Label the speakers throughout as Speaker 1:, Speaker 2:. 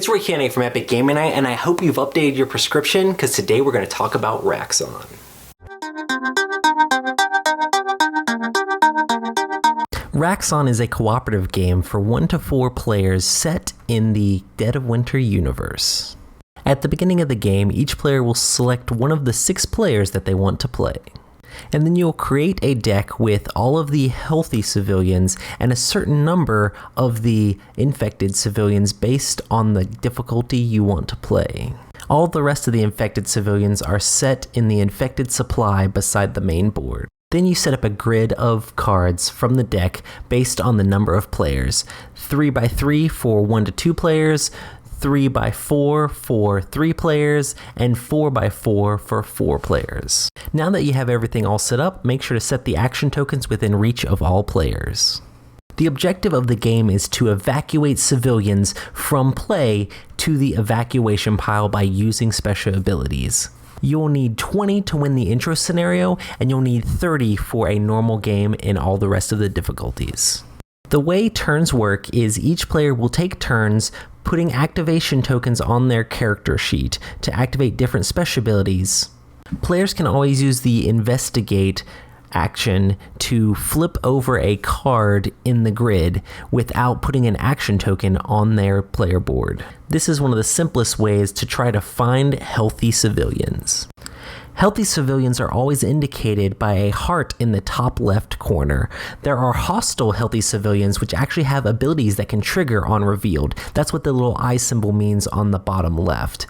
Speaker 1: It's Roy Cannaday from Epic Gaming Night, and I hope you've updated your prescription, because today we're going to talk about Raxxon. Raxxon is a cooperative game for 1 to 4 players set in the Dead of Winter universe. At the beginning of the game, each player will select one of the 6 players that they want to play. And then you'll create a deck with all of the healthy civilians and a certain number of the infected civilians based on the difficulty you want to play. All the rest of the infected civilians are set in the infected supply beside the main board. Then you set up a grid of cards from the deck based on the number of players. 3x3 for 1 to 2 players, 3x4 for 3 players, and 4x4 for 4 players. Now that you have everything all set up, make sure to set the action tokens within reach of all players. The objective of the game is to evacuate civilians from play to the evacuation pile by using special abilities. You'll need 20 to win the intro scenario, and you'll need 30 for a normal game in all the rest of the difficulties. The way turns work is each player will take turns putting activation tokens on their character sheet to activate different special abilities. Players can always use the investigate action to flip over a card in the grid without putting an action token on their player board. This is one of the simplest ways to try to find healthy civilians. Healthy civilians are always indicated by a heart in the top left corner. There are hostile healthy civilians which actually have abilities that can trigger on revealed. That's what the little eye symbol means on the bottom left.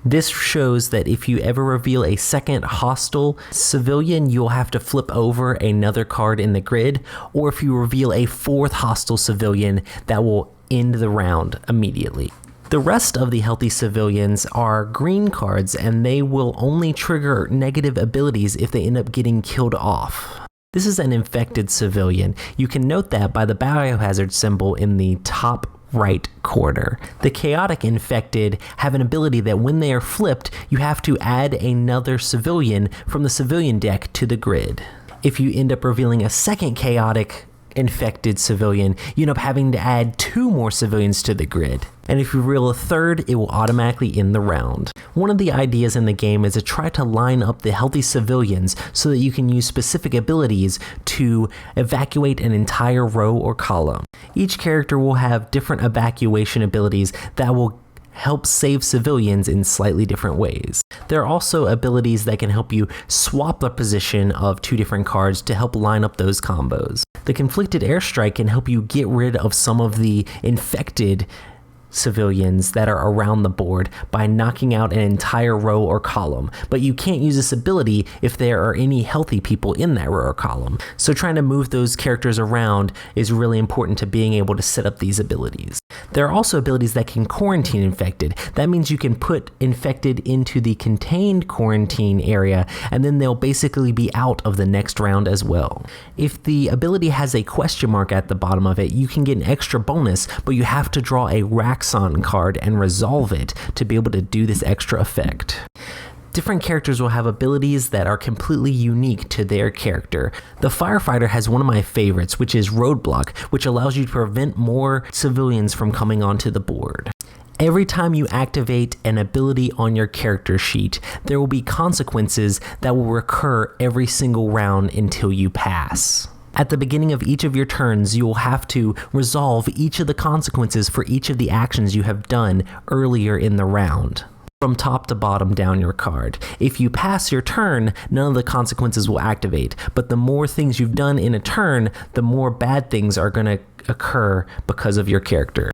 Speaker 1: This shows that if you ever reveal a second hostile civilian, you'll have to flip over another card in the grid, or if you reveal a 4th hostile civilian, that will end the round immediately. The rest of the healthy civilians are green cards, and they will only trigger negative abilities if they end up getting killed off. This is an infected civilian. You can note that by the biohazard symbol in the top right corner. The chaotic infected have an ability that when they are flipped, you have to add another civilian from the civilian deck to the grid. If you end up revealing a second chaotic infected civilian, you end up having to add 2 more civilians to the grid. And if you reveal a 3rd, it will automatically end the round. One of the ideas in the game is to try to line up the healthy civilians so that you can use specific abilities to evacuate an entire row or column. Each character will have different evacuation abilities that will help save civilians in slightly different ways. There are also abilities that can help you swap the position of 2 different cards to help line up those combos. The conflicted airstrike can help you get rid of some of the infected civilians that are around the board by knocking out an entire row or column, but you can't use this ability if there are any healthy people in that row or column. So trying to move those characters around is really important to being able to set up these abilities. There are also abilities that can quarantine infected. That means you can put infected into the contained quarantine area, and then they'll basically be out of the next round as well. If the ability has a question mark at the bottom of it, you can get an extra bonus, but you have to draw a Raxxon card and resolve it to be able to do this extra effect. Different characters will have abilities that are completely unique to their character. The firefighter has one of my favorites, which is Roadblock, which allows you to prevent more civilians from coming onto the board. Every time you activate an ability on your character sheet, there will be consequences that will recur every single round until you pass. At the beginning of each of your turns, you will have to resolve each of the consequences for each of the actions you have done earlier in the round, from top to bottom down your card. If you pass your turn, none of the consequences will activate, but the more things you've done in a turn, the more bad things are going to occur because of your character.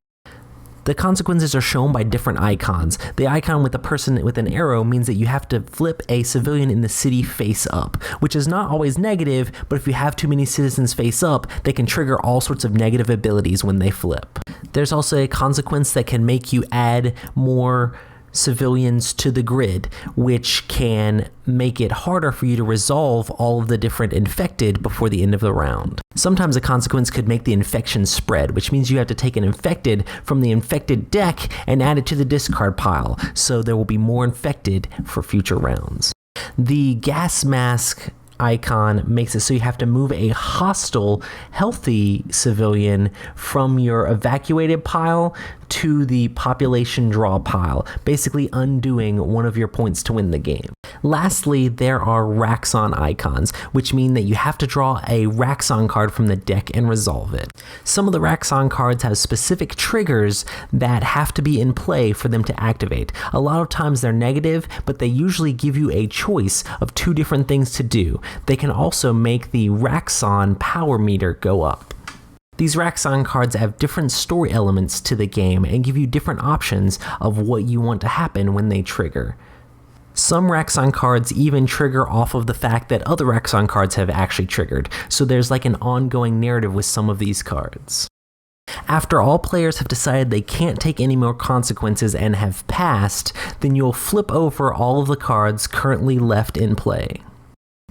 Speaker 1: The consequences are shown by different icons. The icon with a person with an arrow means that you have to flip a civilian in the city face up, which is not always negative, but if you have too many citizens face up, they can trigger all sorts of negative abilities when they flip. There's also a consequence that can make you add more civilians to the grid, which can make it harder for you to resolve all of the different infected before the end of the round. Sometimes a consequence could make the infection spread, which means you have to take an infected from the infected deck and add it to the discard pile, so there will be more infected for future rounds. The gas mask icon makes it so you have to move a hostile, healthy civilian from your evacuated pile to the population draw pile, basically undoing one of your points to win the game. Lastly, there are Raxxon icons, which mean that you have to draw a Raxxon card from the deck and resolve it. Some of the Raxxon cards have specific triggers that have to be in play for them to activate. A lot of times they're negative, but they usually give you a choice of two different things to do. They can also make the Raxxon power meter go up. These Raxxon cards have different story elements to the game and give you different options of what you want to happen when they trigger. Some Raxxon cards even trigger off of the fact that other Raxxon cards have actually triggered, so there's like an ongoing narrative with some of these cards. After all players have decided they can't take any more consequences and have passed, then you'll flip over all of the cards currently left in play.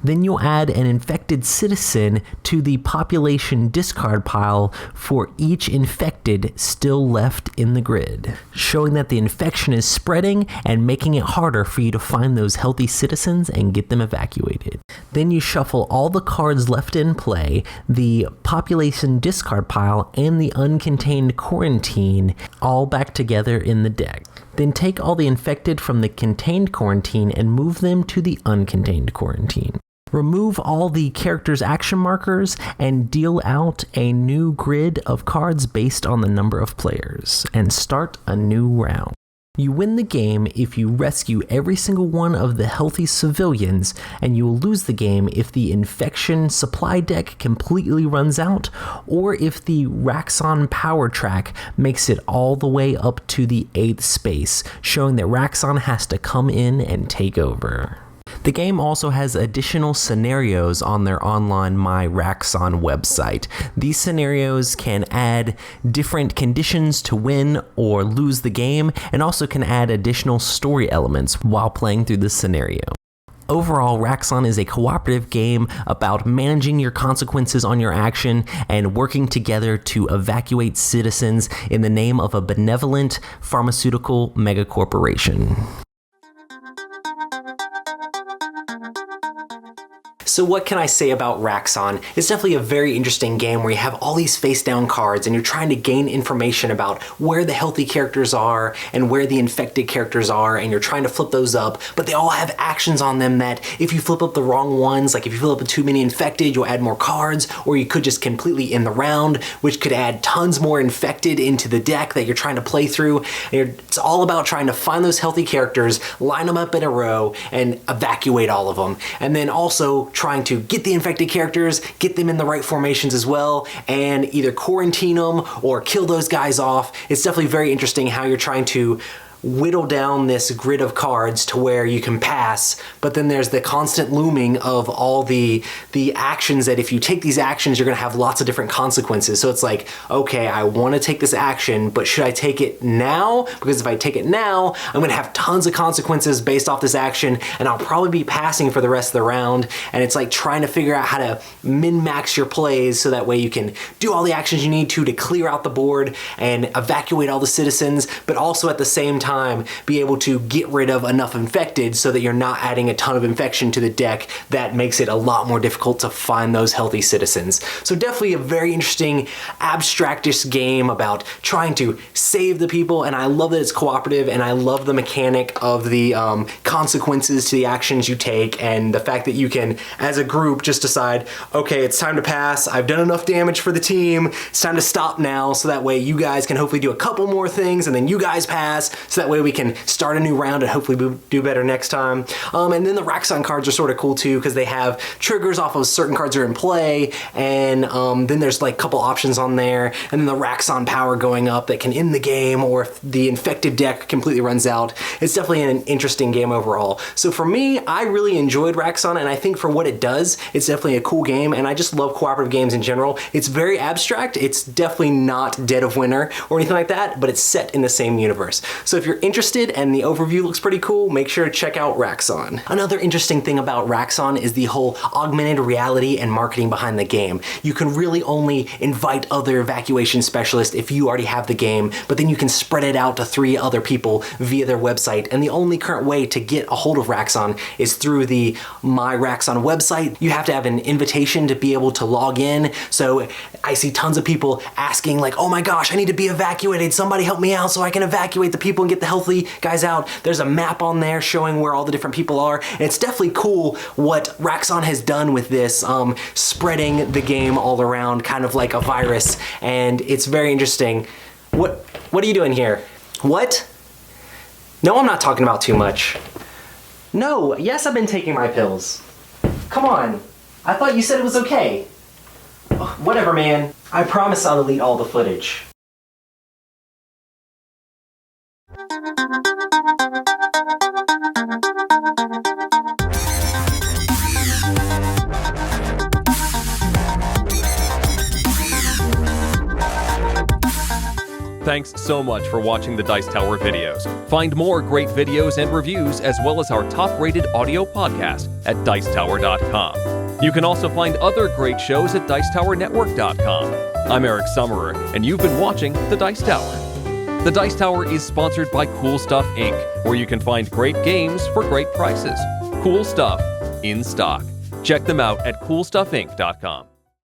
Speaker 1: Then you'll add an infected citizen to the population discard pile for each infected still left in the grid, showing that the infection is spreading and making it harder for you to find those healthy citizens and get them evacuated. Then you shuffle all the cards left in play, the population discard pile, and the uncontained quarantine all back together in the deck. Then take all the infected from the contained quarantine and move them to the uncontained quarantine. Remove all the characters' action markers and deal out a new grid of cards based on the number of players, and start a new round. You win the game if you rescue every single one of the healthy civilians, and you will lose the game if the infection supply deck completely runs out, or if the Raxxon power track makes it all the way up to the 8th space, showing that Raxxon has to come in and take over. The game also has additional scenarios on their online My Raxxon website. These scenarios can add different conditions to win or lose the game, and also can add additional story elements while playing through the scenario. Overall, Raxxon is a cooperative game about managing your consequences on your action and working together to evacuate citizens in the name of a benevolent pharmaceutical megacorporation. So what can I say about Raxxon? It's definitely a very interesting game where you have all these face-down cards and you're trying to gain information about where the healthy characters are and where the infected characters are, and you're trying to flip those up, but they all have actions on them that if you flip up the wrong ones, like if you flip up too many infected, you'll add more cards, or you could just completely end the round, which could add tons more infected into the deck that you're trying to play through. And it's all about trying to find those healthy characters, line them up in a row, and evacuate all of them. And then also trying to get the infected characters, get them in the right formations as well, and either quarantine them or kill those guys off. It's definitely very interesting how you're trying to whittle down this grid of cards to where you can pass, but then there's the constant looming of all the actions that if you take these actions, you're gonna have lots of different consequences. So it's like, okay, I wanna take this action, but should I take it now? Because if I take it now, I'm gonna have tons of consequences based off this action, and I'll probably be passing for the rest of the round. And it's like trying to figure out how to min-max your plays so that way you can do all the actions you need to clear out the board and evacuate all the citizens, but also at the same time be able to get rid of enough infected so that you're not adding a ton of infection to the deck that makes it a lot more difficult to find those healthy citizens. So definitely a very interesting abstractish game about trying to save the people, and I love that it's cooperative, and I love the mechanic of the consequences to the actions you take, and the fact that you can, as a group, just decide, okay, it's time to pass, I've done enough damage for the team, it's time to stop now, so that way you guys can hopefully do a couple more things, and then you guys pass, so that way we can start a new round and hopefully do better next time. And then the Raxxon cards are sort of cool too, because they have triggers off of certain cards that are in play, and then there's like a couple options on there, and then the Raxxon power going up that can end the game, or if the infected deck completely runs out. It's definitely an interesting game overall. So for me, I really enjoyed Raxxon, and I think for what it does, it's definitely a cool game, and I just love cooperative games in general. It's very abstract. It's definitely not Dead of Winter or anything like that, but it's set in the same universe. So if you're interested and the overview looks pretty cool, make sure to check out Raxxon. Another interesting thing about Raxxon is the whole augmented reality and marketing behind the game. You can really only invite other evacuation specialists if you already have the game, but then you can spread it out to 3 other people via their website. And the only current way to get a hold of Raxxon is through the My Raxxon website. You have to have an invitation to be able to log in. So I see tons of people asking like, oh my gosh, I need to be evacuated. Somebody help me out so I can evacuate the people and get the healthy guys out. There's a map on there showing where all the different people are. And it's definitely cool what Raxxon has done with this, spreading the game all around kind of like a virus. And it's very interesting. What are you doing here? What? No, I'm not talking about too much. No, yes, I've been taking my pills. Come on. I thought you said it was okay. Ugh, whatever, man. I promise I'll delete all the footage.
Speaker 2: Thanks so much for watching the Dice Tower videos. Find more great videos and reviews as well as our top-rated audio podcast at Dicetower.com. You can also find other great shows at DicetowerNetwork.com. I'm Eric Summerer, and you've been watching The Dice Tower. The Dice Tower is sponsored by Cool Stuff Inc., where you can find great games for great prices. Cool stuff in stock. Check them out at CoolStuffInc.com.